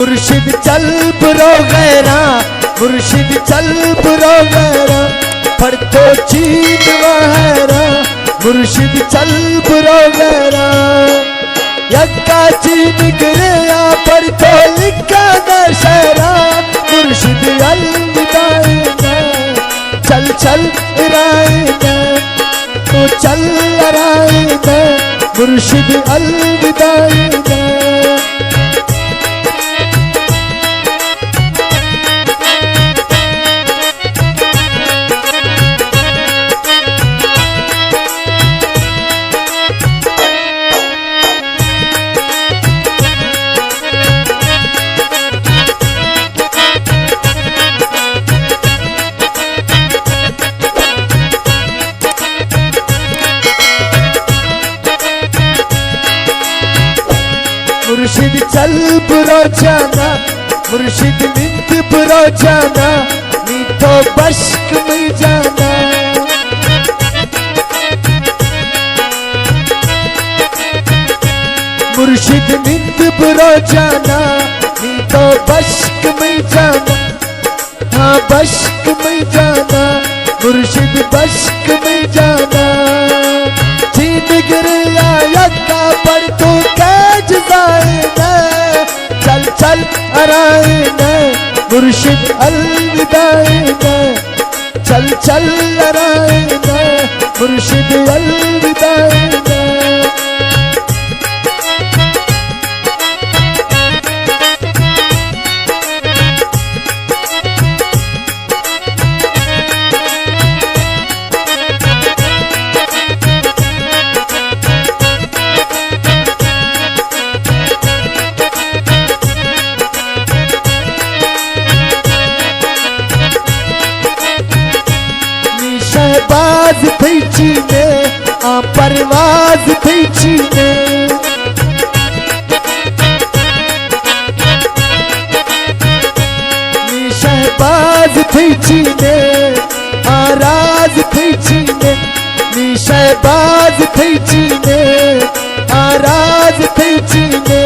मुर्शिद चल बुरो गैरा, मुर्शिद चल बुरो गैरा, पर तो चीज वहरा, मुर्शिद चल बुरो गैरा। यक्का चीज गिरया पर तो लिखा दशहरा, मुर्शिद अलविदाई चल चल राय तो चल राय मुर्शिद अलविदाई। मुर्शिद चल बुरो जाना, मुर्शिद निंद बुरो जाना, नी तो बश्क में जाना। मुर्शिद निंद बुरो जाना, नी तो बश्क में जाना, हाँ बश्क में जाना, मुर्शिद बश्क में जाना। चीन गिरया यक्का पर तो कैच जाएगा, चल चल अराएगा, मुर्शिद अलविदाएगा, चल चल अराएगा, मुर्शिद अलविदाएगा। शहबाज थई चीने आ परवाज थई चीने, नी शहबाज थई चीने आ राज थई चीने, नी शहबाज थई चीने आ राज थई चीने।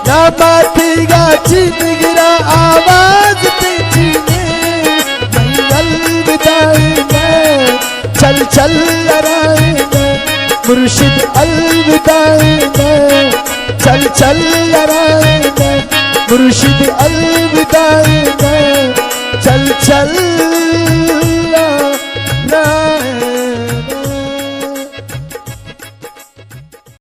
ना बातेगा चीन गिरा आवाज थई चीने, चल चल लड़ाएगा, मुर्शिद अलविदाएगा, चल चल लड़ाएगा, मुर्शिद अलविदाएगा, चल चल